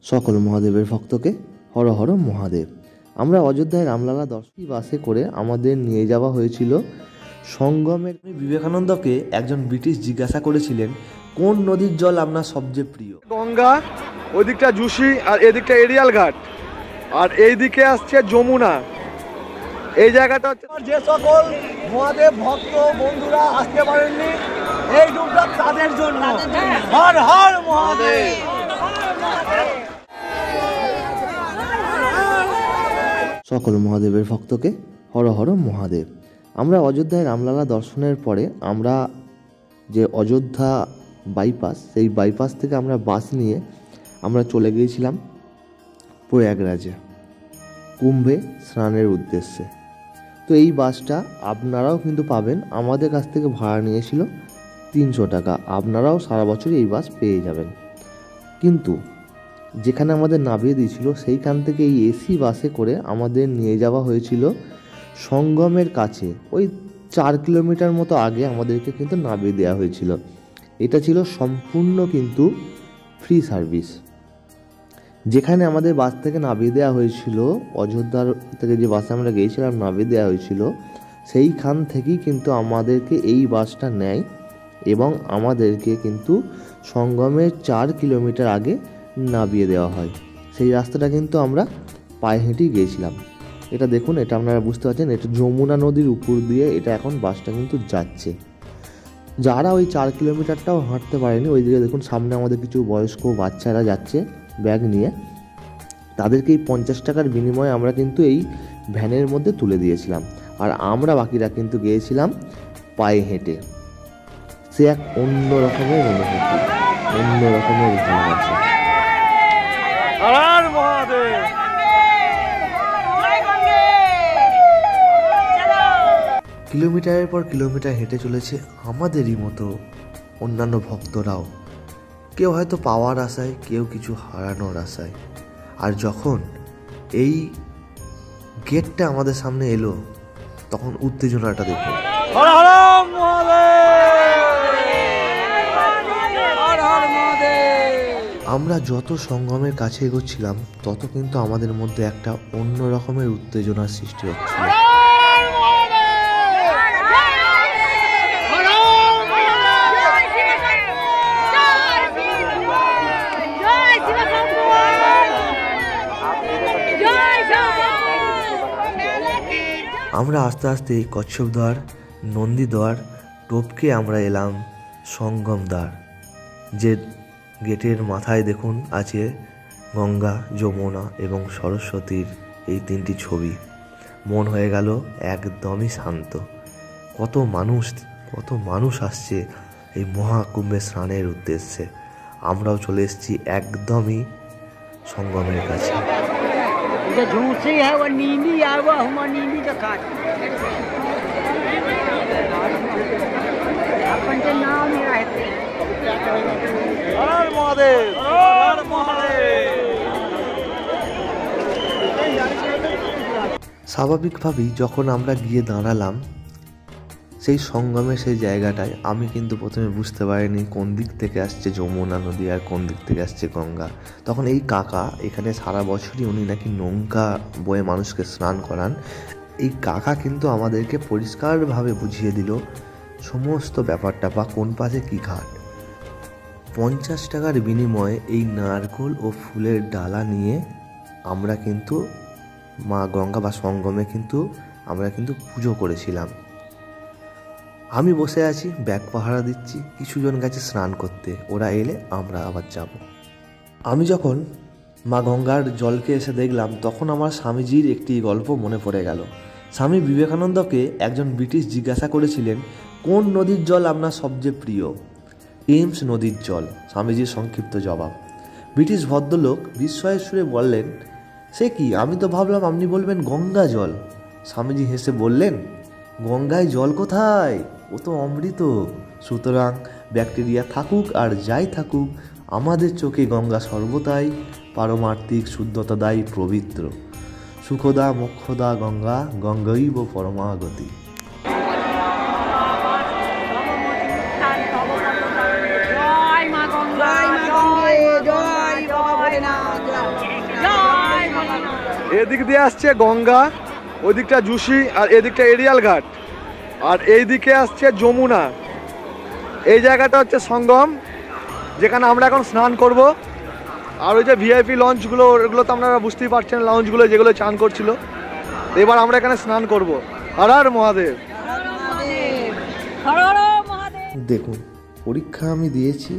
সকল মহাদেবের ভক্তকে হর হর মহাদেব। আমরা অযোধ্যায় রামলালা দর্শনী বাসে করে আমাদের নিয়ে যাওয়া হয়েছিল সঙ্গমের। বিবেকানন্দকে একজন ব্রিটিশ জিজ্ঞাসা করেছিলেন, কোন নদীর জল আপনার সবচেয়ে প্রিয়? গঙ্গা, ওইদিকটা জুসি আর এদিকটা এরিয়াল ঘাট, আর এইদিকে আসছে যমুনা। এই জায়গাটা হচ্ছে যে সকল মহাদেব ভক্ত বন্ধুরা আসতে পারেননি, এই ডুবটা তাদের জন্য। হর হর মহাদেব। সকল মহাদেবের ভক্তকে হর হর মহাদেব। আমরা অযোধ্যায় রামলালা দর্শনের পরে আমরা যে অযোধ্যা বাইপাস, সেই বাইপাস থেকে আমরা বাস নিয়ে আমরা চলে গিয়েছিলাম প্রয়াগরাজে কুম্ভে স্নানের উদ্দেশ্যে। তো এই বাসটা আপনারাও কিন্তু পাবেন, আমাদের কাছ থেকে ভাড়া নিয়েছিল 300 টাকা। আপনারাও সারা বছরই এই বাস পেয়ে যাবেন। কিন্তু যেখানে আমাদের নামিয়ে দিয়েছিল সেইখান থেকে এই এসি বাসে করে আমাদের নিয়ে যাওয়া হয়েছিল সঙ্গমের কাছে, ওই 4 কিলোমিটার মতো আগে আমাদেরকে কিন্তু নামিয়ে দেওয়া হয়েছিল। এটা ছিল সম্পূর্ণ কিন্তু ফ্রি সার্ভিস। যেখানে আমাদের বাস থেকে নামিয়ে দেওয়া হয়েছিল, অযোধ্যার থেকে যে বাসে আমরা গিয়েছিলাম নামিয়ে দেওয়া হয়েছিল, সেইখান থেকেই কিন্তু আমাদেরকে এই বাসটা নেয় এবং আমাদেরকে কিন্তু সঙ্গমের 4 কিলোমিটার আগে নামিয়ে দেওয়া হয়। সেই রাস্তাটা কিন্তু আমরা পায়ে হেঁটেই গিয়েছিলাম। এটা দেখুন, এটা আপনারা বুঝতে পারছেন, এটা যমুনা নদীর উপর দিয়ে এটা এখন বাসটা কিন্তু যাচ্ছে। যারা ওই 4 কিলোমিটারটাও হাঁটতে পারেনি, ওই দিকে দেখুন সামনে আমাদের কিছু বয়স্ক বাচ্চারা যাচ্ছে ব্যাগ নিয়ে, তাদেরকে এই 50 টাকার বিনিময়ে আমরা কিন্তু এই ভ্যানের মধ্যে তুলে দিয়েছিলাম। আর আমরা বাকিরা কিন্তু গিয়েছিলাম পায়ে হেঁটে। সে এক অন্য রকমের অনুভূতি, অন্য রকমের ভালোবাসা। কিলোমিটারের পর কিলোমিটার হেঁটে চলেছে আমাদেরই মতো অন্যান্য ভক্তরাও। কেউ হয়তো পাওয়ার আশায়, কেউ কিছু হারানোর আশায়। আর যখন এই গেটটা আমাদের সামনে এলো, তখন উত্তেজনাটা দেখুন। আমরা যত সঙ্গমের কাছে এগোচ্ছিলাম তত কিন্তু আমাদের মধ্যে একটা অন্য রকমের উত্তেজনার সৃষ্টি হচ্ছিল। আমরা আস্তে আস্তে কচ্ছপদ্বার, নন্দীদ্বার টপকে আমরা এলাম সঙ্গম দ্বার। যে গেটের মাথায় দেখুন আছে গঙ্গা, যমুনা এবং সরস্বতীর এই 3টি ছবি। মন হয়ে গেল একদমই শান্ত। কত মানুষ আসছে এই মহাকুম্ভে স্নানের উদ্দেশ্যে। আমরাও চলে এসেছি একদমই সঙ্গমের কাছে। স্বাভাবিকভাবেই যখন আমরা গিয়ে দাঁড়ালাম সেই সঙ্গমের সেই জায়গাটায়, আমি কিন্তু প্রথমে বুঝতে পারিনি কোন দিক থেকে আসছে যমুনা নদী আর কোন দিক থেকে আসছে গঙ্গা। তখন এই কাকা, এখানে সারা বছরই উনি নাকি নৌকা বয়ে মানুষকে স্নান করান, এই কাকা কিন্তু আমাদেরকে পরিষ্কারভাবে বুঝিয়ে দিল সমস্ত ব্যাপারটা, বা কোন পাশে কী ঘাট। 50 টাকার বিনিময়ে এই নারকোল ও ফুলের ডালা নিয়ে আমরা কিন্তু মা গঙ্গা বা সঙ্গমে কিন্তু আমরা কিন্তু পুজো করেছিলাম। আমি বসে আছি, ব্যাগ পাহারা দিচ্ছি, কিছুজন গেছে স্নান করতে, ওরা এলে আমরা আবার যাব। আমি যখন মা গঙ্গার জলকে এসে দেখলাম, তখন আমার স্বামীজির একটি গল্প মনে পড়ে গেল। স্বামী বিবেকানন্দকে একজন ব্রিটিশ জিজ্ঞাসা করেছিলেন, কোন নদীর জল আপনার সবচেয়ে প্রিয়? টেমস নদীর জল, স্বামীজির সংক্ষিপ্ত জবাব। ব্রিটিশ ভদ্রলোক বিস্ময়ের সুরে বললেন, সে কি, আমি তো ভাবলাম আপনি বলবেন গঙ্গা জল। স্বামীজি হেসে বললেন, গঙ্গায় জল কোথায়, ও তো অমৃত। সুতরাং ব্যাকটেরিয়া থাকুক আর যাই থাকুক, আমাদের চোখে গঙ্গা সর্বদাই পারমার্থিক শুদ্ধতাদায়ী পবিত্র। সুখদা মোক্ষদা গঙ্গা, গঙ্গৈব পরমাগতি। জয় মা গঙ্গা, জয় বাবা ভোলেনাথ। এদিক দিয়ে আসছে গঙ্গা, ওই দিকটা জুসি আর এদিকটা এরিয়াল ঘাট, আর এই দিকে আসছে যমুনা। এই জায়গাটা হচ্ছে সঙ্গম, যেখানে আমরা এখন স্নান করব। আর ওই যে ভিআইপি লঞ্চগুলো, ওগুলো তো আপনারা বুঝতেই পারছেন, লঞ্চগুলো যেগুলো চান করছিল। এবার আমরা এখানে স্নান করব। হর হর মহাদেব। দেখুন, পরীক্ষা আমি দিয়েছি,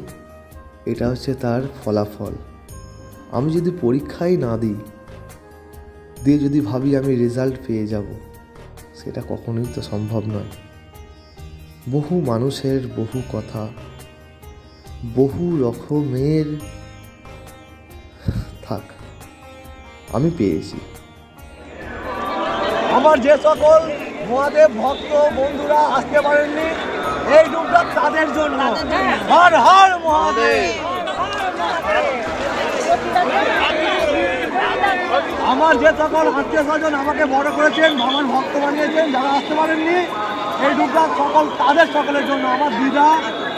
এটা হচ্ছে তার ফলাফল। আমি যদি পরীক্ষাই না দিই, দিয়ে যদি ভাবি আমি রেজাল্ট পেয়ে যাব, সেটা কখনোই তো সম্ভব নয়। বহু মানুষের বহু কথা, বহু রকমের থাক, আমি পেয়েছি। আমার যে সকল মহাদেব ভক্ত বন্ধুরা আসতে পারেননি, এই ডুবটা তাদের জন্য। হর হর মহাদেব। আমার যে সকল আত্মীয় স্বজন আমাকে বড় করেছেন, ভগবান ভক্ত বানিয়েছেন, যারা আসতে পারেননি, এই ডুবটা তাদের সকলের জন্য। আমার দিদা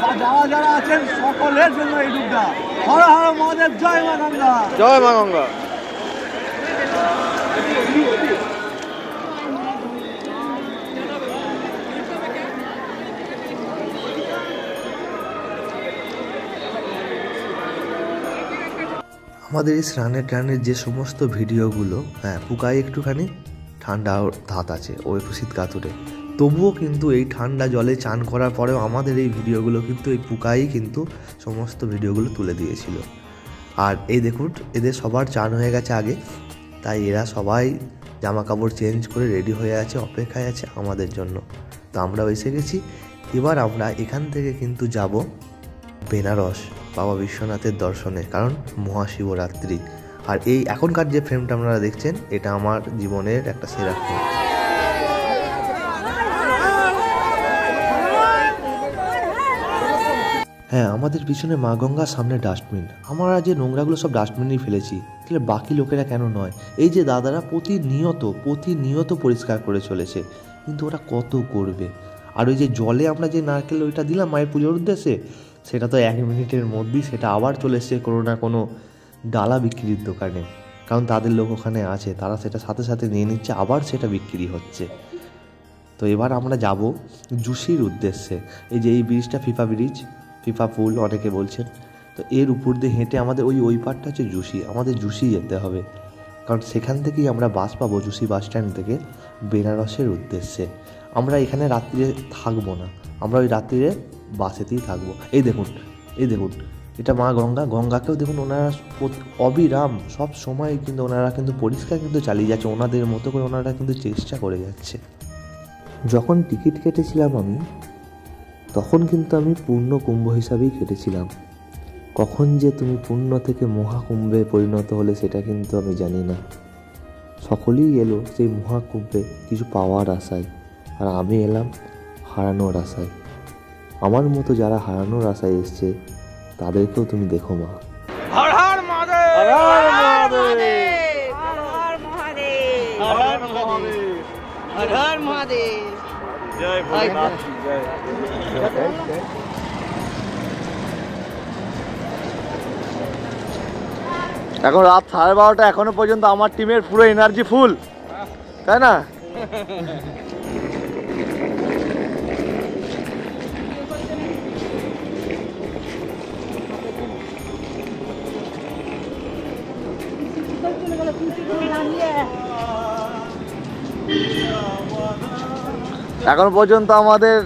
বা যারা আছেন সকলের জন্য এই ডুবটা। হর হর মহাদেব। জয় মা গঙ্গা। জয় মা গঙ্গা। আমাদের এই স্নানের টানের যে সমস্ত ভিডিওগুলো, হ্যাঁ, পুকায় একটুখানি ঠান্ডা ধাত আছে, ও একটু শীত কাতুরে, তবুও কিন্তু এই ঠান্ডা জলে চান করার পরেও আমাদের এই ভিডিওগুলো কিন্তু এই পুকাই কিন্তু সমস্ত ভিডিওগুলো তুলে দিয়েছিল। আর এই দেখুন, এদের সবার চান হয়ে গেছে আগে, তাই এরা সবাই জামা কাপড় চেঞ্জ করে রেডি হয়ে আছে, অপেক্ষায় আছে আমাদের জন্য। তো আমরাও এসে গেছি। এবার আমরা এখান থেকে কিন্তু যাব বেনারস বাবা বিশ্বনাথের দর্শনে, কারণ মহাশিবরাত্রি। আর এই এখনকার যে ফ্রেমটা আপনারা দেখছেন, এটা আমার জীবনের একটা সেরা ফ্রেম। হ্যাঁ, আমাদের পিছনে মা গঙ্গা, সামনে ডাস্টবিন। আমরা যে নোংরাগুলো সব ডাস্টবিনেই ফেলেছি, তাহলে বাকি লোকেরা কেন নয়? এই যে দাদারা প্রতিনিয়ত পরিষ্কার করে চলেছে, কিন্তু ওরা কত করবে? আর ওই যে জলে আমরা যে নারকেল ওইটা দিলাম মায়ের পুজোর উদ্দেশ্যে, সেটা তো 1 মিনিটের মধ্যেই সেটা আবার চলে এসছে কোনো না কোনো ডালা বিক্রির দোকানে, কারণ তাদের লোক ওখানে আছে, তারা সেটা সাথে সাথে নিয়ে নিচ্ছে, আবার সেটা বিক্রি হচ্ছে। তো এবার আমরা যাব জুসির উদ্দেশ্যে। এই যে এই ব্রিজটা ফিফা পুল অনেকে বলছেন, তো এর উপর দিয়ে হেঁটে আমাদের ওই পারটা হচ্ছে জুসি, আমাদের জুসি যেতে হবে, কারণ সেখান থেকেই আমরা বাস পাবো, জুসি বাস স্ট্যান্ড থেকে বেনারসের উদ্দেশ্যে। আমরা এখানে রাত্রিরে থাকবো না, আমরা ওই রাত্রিরে বাসেতেই থাকবো। এই দেখুন এটা মা গঙ্গাকেও দেখুন, ওনারা অবিরাম সব সময় কিন্তু ওনারা কিন্তু পরিষ্কার কিন্তু চালিয়ে যাচ্ছে, ওনাদের মতো করে ওনারা কিন্তু চেষ্টা করে যাচ্ছে। যখন টিকিট কেটেছিলাম আমি, তখন কিন্তু আমি পূর্ণ কুম্ভ হিসাবেই কেটেছিলাম। কখন যে তুমি পূর্ণ থেকে মহাকুম্ভে পরিণত হলে সেটা কিন্তু আমি জানি না। সকলেই এলো সেই মহাকুম্ভে কিছু পাওয়ার আশায়, আর আমি এলাম হারানোর আশায়। আমার মতো যারা হারানোর আশায় এসছে, তাদেরকেও তুমি দেখো মা। হর হর মহাদেব। হর হর মহাদেব। হর হর মহাদেব। হর হর মহাদেব। জয় ভোলেনাথ। জয়। এখন রাত 12:30, এখনো পর্যন্ত আমার টিমের পুরো এনার্জি ফুল, তাই না? এখন পর্যন্ত আমাদের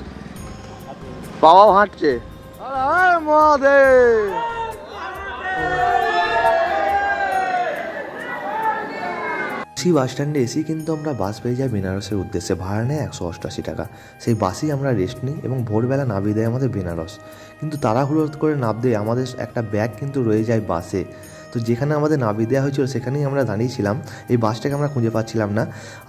বাবাও হাঁটছে। মহাদেব। সেই বাস স্ট্যান্ডে এসেই কিন্তু আমরা বাস পেয়ে যাই বেনারসের উদ্দেশ্যে। ভাড়া নেয় 188 টাকা। সেই বাসেই আমরা রেস্ট নিই এবং ভোরবেলা নামিয়ে দেয় আমাদের বেনারস। কিন্তু তাড়াহুড়ো করে নামতে আমাদের একটা ব্যাগ কিন্তু রয়ে যায় বাসে। তো যেখানে আমাদের নামিয়ে দেওয়া হয়েছিল সেখানেই আমরা দাঁড়িয়েছিলাম। এই বাসটাকে আমরা খুঁজে পাচ্ছিলাম না।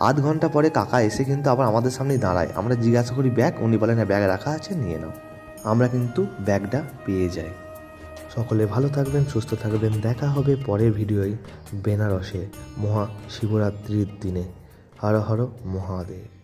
আধ ঘন্টা পরে কাকা এসে কিন্তু আবার আমাদের সামনেই দাঁড়ায়। আমরা জিজ্ঞাসা করি ব্যাগ, উনি বলেন না, ব্যাগ রাখা আছে, নিয়ে নাও। আমরা কিন্তু ব্যাগটা পেয়ে যাই। সকলে ভালো থাকবেন, সুস্থ থাকবেন। দেখা হবে পরের ভিডিওয় বেনারসে মহাশিবরাত্রির দিনে। হর হর মহাদেব।